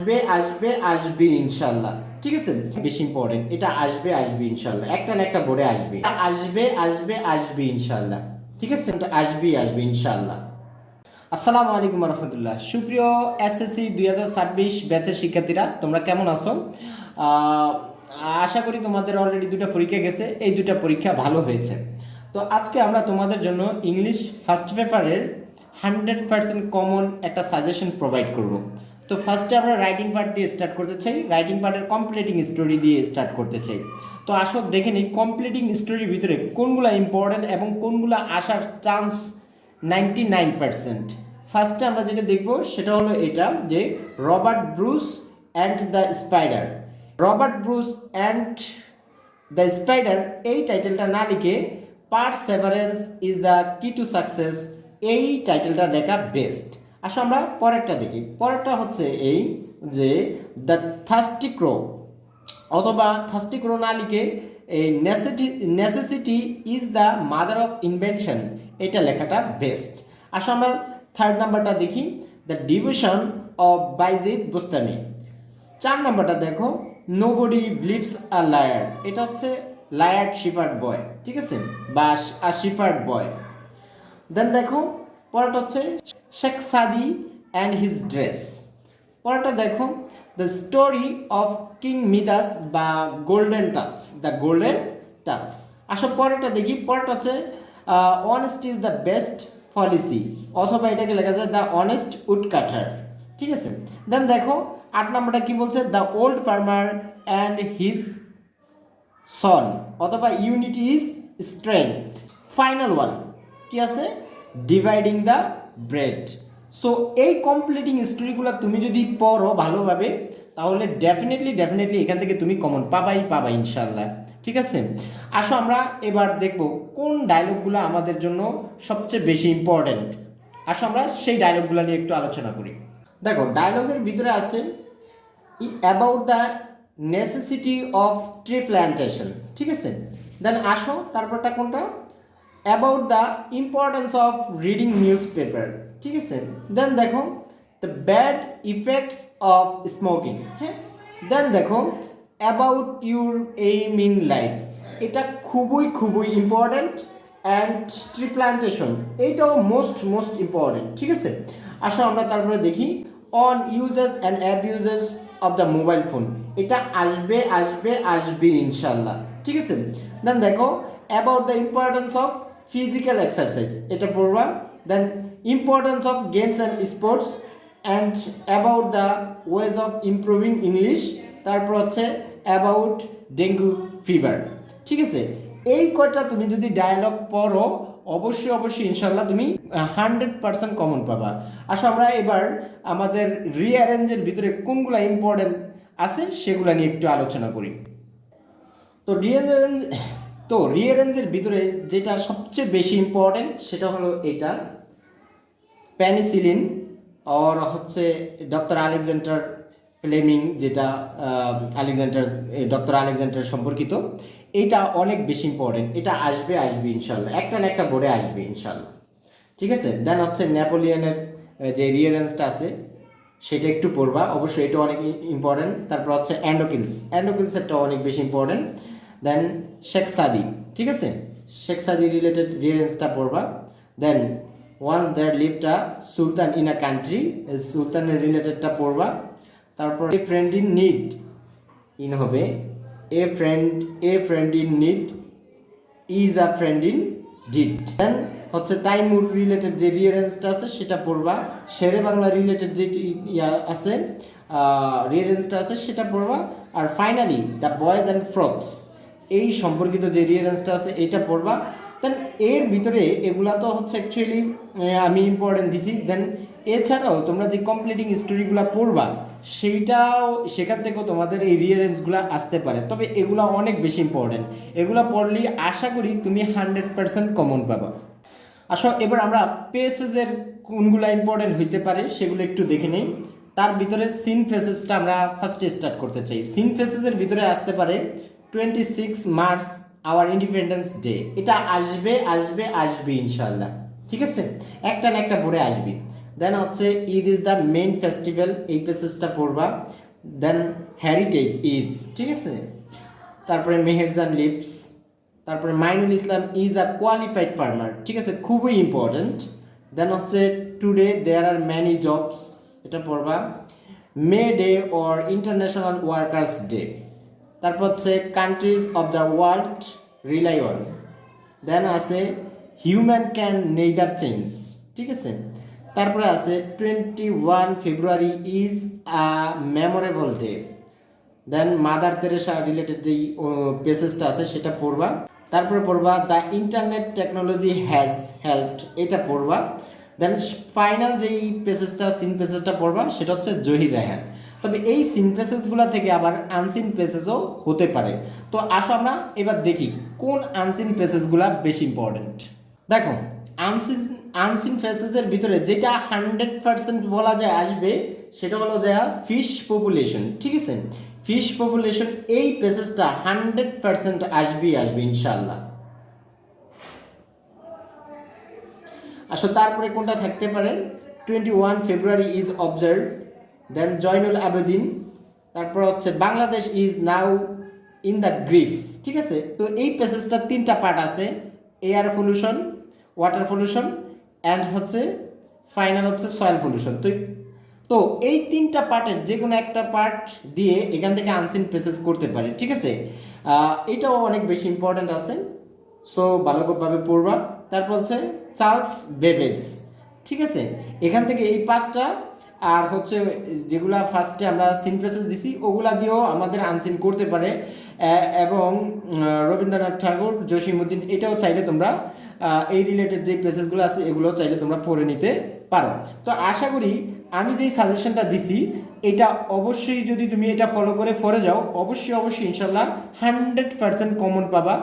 আসবে আসবে আসবে ইনশাল্লাহ। ঠিক আছে, বেশি ইম্পর্টেন্ট, এটা আসবে আসবে ইনশাল্লাহ, একটা না একটা বোর্ডে আসবে, আসবে আসবে আসবে ইনশাল্লাহ। ঠিক আছে, এটা আসবে আসবে ইনশাল্লাহ। আসসালামু আলাইকুম রহমতুল্লাহ। সুপ্রিয় এসএসসি 2026 ব্যাচের শিক্ষার্থীরা, তোমরা কেমন আছো? আহ, আশা করি তোমাদের অলরেডি দুটো পরীক্ষা গেছে, এই দুটো পরীক্ষা ভালো হয়েছে। তো আজকে আমরা তোমাদের জন্য ইংলিশ ফার্স্ট পেপারের 100% কমন একটা সাজেশন প্রোভাইড করব। তো ফার্স্টে আমরা রাইটিং পার্ট দিয়ে স্টার্ট করতে চাই, রাইটিং পার্টের কমপ্লিটিং স্টোরি দিয়ে স্টার্ট করতে চাই। তো আসো দেখে নিই কমপ্লিটিং স্টোরির ভিতরে কোনগুলা ইম্পর্টেন্ট এবং কোনগুলা আসার চান্স 99%। ফার্স্টে আমরা যেটা দেখব সেটা হলো এটা, যে Robert Bruce and the spider. Robert Bruce and the spider এই টাইটেলটা না লিখে পারসেভারেন্স ইজ দ্য কি টু সাকসেস এই টাইটেলটা লেখা বেস্ট। আসো আমরা পরেরটা দেখি। পরেরটা হচ্ছে এই যে দ্য থার্স্টি ক্রো, অথবা থার্স্টি ক্রো না লিখে এই necessity is the mother of invention এটা লেখাটা বেস্ট। আসো আমরা থার্ড নাম্বারটা দেখি, the division of Bayazid Bostami. 4 নাম্বারটা দেখো, নোবডি বিলিভস আ লায়ার, এটা হচ্ছে লায়ার্ড শিফার্ড বয়। ঠিক আছে, বা আ শিফার্ড বয়। দেন দেখো পরেরটা হচ্ছে শেখ সাদি অ্যান্ড হিজ ড্রেস। পরেরটা দেখো the story of king Midas বা golden touch, the golden touch. আসো পরেরটা দেখি। পরেরটা হচ্ছে honest is the best policy, অথবা এটাকে লেখা যায় দ্য অনেস্ট উড কাটার। ঠিক আছে, দেন দেখো 8 নাম্বারটা কি বলছে, the old farmer and his son, অথবা unity is strength. Final one কি আছে, ডিভাইডিং দ্য ব্রেড। সো এই কমপ্লিটিং স্টোরিগুলো তুমি যদি পড়ো ভালোভাবে, তাহলে ডেফিনেটলি এখান থেকে তুমি কমন পাবা ইনশাল্লাহ। ঠিক আছে, আসো আমরা এবার দেখব কোন ডায়লগগুলো আমাদের জন্য সবচেয়ে বেশি ইম্পর্ট্যান্ট। আসো আমরা সেই ডায়লগগুলো নিয়ে একটু আলোচনা করি। দেখো ডায়লগের ভিতরে আছে about the necessity of tree plantation. ঠিক আছে, দেন আসো তারপরটা কোনটা, about the importance of reading news paper. ঠিক আছে, দেন দেখো the bad effects of smoking. হ্যাঁ, দেন দেখো about your aim in life, এটা খুবই ইম্পর্ট্যান্ট। অ্যান্ড ট্রি প্ল্যান্টেশন এইটাও মোস্ট ইম্পর্ট্যান্ট। ঠিক আছে, আসো আমরা তারপরে দেখি on uses and abuses of the mobile phone, এটা আসবে ইনশাল্লাহ। ঠিক আছে, দেন দেখো about the importance of physical exercise, এটা পড়বা। Then importance of games and sports and about the ways of improving English. তারপর হচ্ছে অ্যাবাউট ডেঙ্গু ফিভার। ঠিক আছে, এই কয়টা তুমি যদি ডায়ালগ পড়ো অবশ্যই ইনশাল্লাহ তুমি 100% কমন পাবা। আসো আমরা এবার আমাদের রিঅ্যারেঞ্জের ভিতরে কোনগুলা ইম্পর্টেন্ট আছে সেগুলা নিয়ে একটু আলোচনা করি। তো রিঅ্যারেঞ্জের ভিতরে যেটা সবচেয়ে বেশি ইম্পর্টেন্ট সেটা হলো এটা, পেনিসিলিন আর হচ্ছে ডক্টর আলেকজান্ডার ফ্লেমিং, যেটা ডক্টর আলেকজান্ডার সম্পর্কিত, এটা অনেক বেশি ইম্পর্টেন্ট, এটা আসবে ইনশাল্লাহ, একটা না একটা বোর্ডে আসবে ইনশাল্লাহ। ঠিক আছে, দেন হচ্ছে নেপোলিয়নের যে রিয়ারেন্সটা আছে সেটা একটু পড়বা, অবশ্যই এটা অনেক ইম্পর্টেন্ট। তারপর হচ্ছে অ্যান্ডোকিলসেরটা অনেক বেশি ইম্পর্টেন্ট। দেন শেখ সাদি, ঠিক আছে, শেখ সাদি রিলেটেড রিয়ারেন্সটা পড়বা। Then once that lived a sultan in a country, সুলতানের রিলেটেডটা পড়বা। তারপর a friend in need in হবে a friend in need is a friend in deed. Then হচ্ছে তাইমুর রিলেটেড যে রিয়ারেন্সটা আছে সেটা পড়বা। শেরে বাংলা রিলেটেড যে আছে রিয়ারেন্সটা আছে সেটা পড়বা। আর finally the boys and frogs এই সম্পর্কিত যে রিয়ারেন্সটা আছে এইটা পড়বা। দেন এর ভিতরে এগুলা তো হচ্ছে অ্যাকচুয়ালি আমি ইম্পর্টেন্ট দিছি। দেন এছাড়াও তোমরা যে কমপ্লিটিং স্টোরিগুলো পড়বা সেইটাও সেখান থেকেও তোমাদের এই রিয়ারেন্সগুলো আসতে পারে, তবে এগুলো অনেক বেশি ইম্পর্টেন্ট। এগুলো পড়লেই আশা করি তুমি 100% কমন পাবা। আসো এবার আমরা পেসেজের কোনগুলো ইম্পর্টেন্ট হইতে পারে সেগুলো একটু দেখে নেই। তার ভিতরে সিন ফেসেসটা আমরা ফার্স্টে স্টার্ট করতে চাই। সিন ফেসেসের ভিতরে আসতে পারে 26 মার্চ আওয়ার ইন্ডিপেন্ডেন্স ডে, এটা আসবে ইনশাল্লাহ। ঠিক আছে, একটা না একটা পড়ে আসবে। দেন হচ্ছে Eid is the main festival, এই প্যাসেজটা পড়বা। দেন হেরিটেজ ইজ, ঠিক আছে। তারপরে মেহেরজান লিপস, তারপরে Mainul Islam is a qualified farmer, ঠিক আছে, খুবই ইম্পর্ট্যান্ট। দেন হচ্ছে today there are many jobs, এটা পড়বা। May Day or international workers day. তারপর হচ্ছে countries of the world rely on. Then আছে হিউম্যান ক্যান নেইদার চেঞ্জ, ঠিক আছে। তারপরে আছে 21 February is a memorable day. Then mother Teresa related যেই পেসেজটা আছে সেটা পড়বা। তারপরে পড়বা the internet technology has helped, এটা পড়বা। দেন ফাইনাল যেই পেসেজটা সিন পেসেজটা পড়বা সেটা হচ্ছে জহির রেহান। তবে এই সিন পেসেজগুলো থেকে আবার আনসিন পেসেজও হতে পারে। তো আসো আমরা এবার দেখি কোন আনসিন পেসেজগুলো বেশি ইম্পর্টেন্ট। দেখো আনসিন আনসিন পেসেজের ভিতরে যেটা 100% বলা যায় আসবে সেটা হলো যে ফিশ পপুলেশন, ঠিক আছে। ফিশ পপুলেশন এই পেসেজটা 100% আসবে ইনশাল্লাহ। আসলে তারপরে কোনটা থাকতে পারে 21 February is observe. Then Zainul Abedin. তারপর হচ্ছে Bangladesh is now in the grief, ঠিক আছে। তো এই প্যাসেজটা 3টা পার্ট আছে, air pollution, water pollution and হচ্ছে ফাইনাল হচ্ছে সয়েল পলিউশন। তো এই 3টা পার্টের যে কোনো একটা পার্ট দিয়ে এখান থেকে আনসিন প্যাসেজ করতে পারে, ঠিক আছে। এটাও অনেক বেশি ইম্পর্ট্যান্ট আছে, সো ভালোভাবে পড়বা। তারপর হচ্ছে চার্লস বেবেজ, ঠিক আছে। এখান থেকে এই 5টা আর হচ্ছে যেগুলা ফার্স্টে আমরা সিন প্যাসেজ দিছি ওগুলা দিয়েও আমাদের আনসিন করতে পারে। এবং রবীন্দ্রনাথ ঠাকুর, জসিমউদ্দিন, এটাও চাইলে তোমরা এই রিলেটেড যে প্যাসেজগুলো আছে এগুলো চাইলে তোমরা পড়ে নিতে পারো। তো আশা করি আমি যেই সাজেশনটা দিছি এটা অবশ্যই যদি তুমি এটা ফলো করে পড়ে যাও অবশ্যই ইনশাল্লাহ 100% কমন পাবা।